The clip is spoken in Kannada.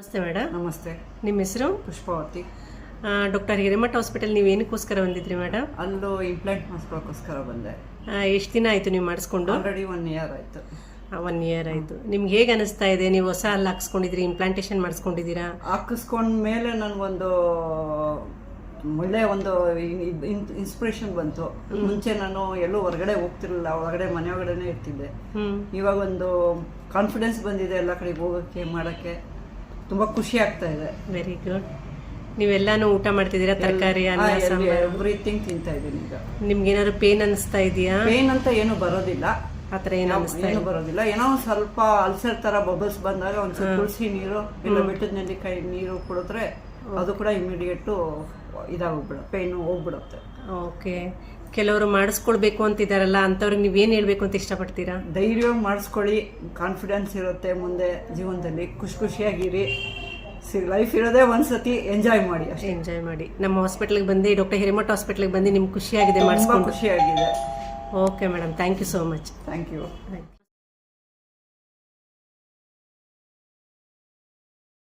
ನಮಸ್ತೆ ಮೇಡಮ್. ನಮಸ್ತೆ. ನಿಮ್ಮ ಹೆಸರು? ಪುಷ್ಪಾವತಿ. ಡಾಕ್ಟರ್ ಹಿರೇಮಠ ಹಾಸ್ಪಿಟಲ್ ನೀವು ಏನಕ್ಕೋಸ್ಕರ ಬಂದಿದ್ರಿ ಮೇಡಮ್? ಅಲ್ಲೂ ಇಂಪ್ಲಾಂಟ್ ಮಾಡಿಸ್ಕೊಳ್ಳೋಕ್ಕೋಸ್ಕರ ಬಂದೆ. ಎಷ್ಟು ದಿನ ಆಯಿತು ನೀವು ಮಾಡಿಸ್ಕೊಂಡು? ಆಲ್ರೆಡಿ 1 year ಆಯಿತು. 1 year ಆಯಿತು. ನಿಮ್ಗೆ ಹೇಗೆ ಅನಿಸ್ತಾ ಇದೆ? ನೀವು ಹೊಸ ಹಲ್ಲು ಹಾಕ್ಸ್ಕೊಂಡಿದ್ರಿ, ಇಂಪ್ಲಾಂಟೇಷನ್ ಮಾಡಿಸ್ಕೊಂಡಿದ್ದೀರಾ? ಹಾಕಿಸ್ಕೊಂಡ ಮೇಲೆ ನನಗೊಂದು ಒಳ್ಳೆ ಒಂದು ಇನ್ಸ್ಪಿರೇಷನ್ ಬಂತು. ಮುಂಚೆ ನಾನು ಎಲ್ಲೂ ಹೊರಗಡೆ ಹೋಗ್ತಿರ್ಲಿಲ್ಲ, ಒಳಗಡೆ ಮನೆ ಒಳಗಡೆನೇ ಇರ್ತಿದ್ದೆ. ಇವಾಗ ಒಂದು ಕಾನ್ಫಿಡೆನ್ಸ್ ಬಂದಿದೆ ಎಲ್ಲ ಕಡೆಗೆ ಹೋಗೋಕ್ಕೆ, ಮಾಡೋಕ್ಕೆ. ತುಂಬ ಖುಷಿ ಆಗ್ತಾ ಇದೆ. Very good. ನೀವೆಲ್ಲಾನು ಊಟ ಮಾಡ್ತಿದ್ದೀರಾ? ತರಕಾರಿ, ಅನ್ನ, ಸಾಂಬಾರು, ಎವ್ರಿಥಿಂಗ್ ತಿಂತಾ ಇದ್ದೀನಿ ಈಗ. ನಿಮ್ಗೆ ಏನಾದ್ರು ಪೇನ್ ಅನಿಸ್ತಾ ಇದೆಯಾ? ಪೇನ್ ಅಂತ ಏನು ಬರೋದಿಲ್ಲ, ಆ ಥರ ಏನು ಏನು ಬರೋದಿಲ್ಲ. ಏನೋ ಒಂದು ಸ್ವಲ್ಪ ಅಲ್ಸರ್ ತರ ಬಬಲ್ಸ್ ಬಂದಾಗ ಒಂದು ಸ್ವಲ್ಪ ತುಳಸಿ ನೀರು ಇಲ್ಲ ಬೆಟ್ಟದ ನೆಲ್ಲಿಕಾಯಿ ನೀರು ಕುಡಿದ್ರೆ ಅದು ಕೂಡ ಇಮಿಡಿಯೇಟು ಇದಾಗೋಗ್ಬಿಡುತ್ತೆ, ಪೇನು ಹೋಗ್ಬಿಡುತ್ತೆ. ಓಕೆ. ಕೆಲವರು ಮಾಡಿಸ್ಕೊಳ್ಬೇಕು ಅಂತಿದಾರಲ್ಲ, ಅಂಥವ್ರಿಗೆ ನೀವೇನು ಹೇಳ್ಬೇಕು ಅಂತ ಇಷ್ಟಪಡ್ತೀರಾ? ಧೈರ್ಯವಾಗಿ ಮಾಡಿಸ್ಕೊಳ್ಳಿ, ಕಾನ್ಫಿಡೆನ್ಸ್ ಇರುತ್ತೆ ಮುಂದೆ ಜೀವನದಲ್ಲಿ. ಖುಷಿಯಾಗಿರಿ. ಲೈಫ್ ಇರೋದೇ ಒಂದ್ಸತಿ, ಎಂಜಾಯ್ ಮಾಡಿ ಅಷ್ಟೇ. ಎಂಜಾಯ್ ಮಾಡಿ. ನಮ್ಮ ಹಾಸ್ಪಿಟ್ಲಿಗೆ ಬಂದು, ಡಾಕ್ಟರ್ ಹಿರೇಮಠ ಹಾಸ್ಪಿಟ್ಲಿಗೆ ಬಂದು ನಿಮ್ಗೆ ಖುಷಿಯಾಗಿದೆ? ತುಂಬ ಖುಷಿಯಾಗಿದೆ. Okay madam, thank you so much. Thank you.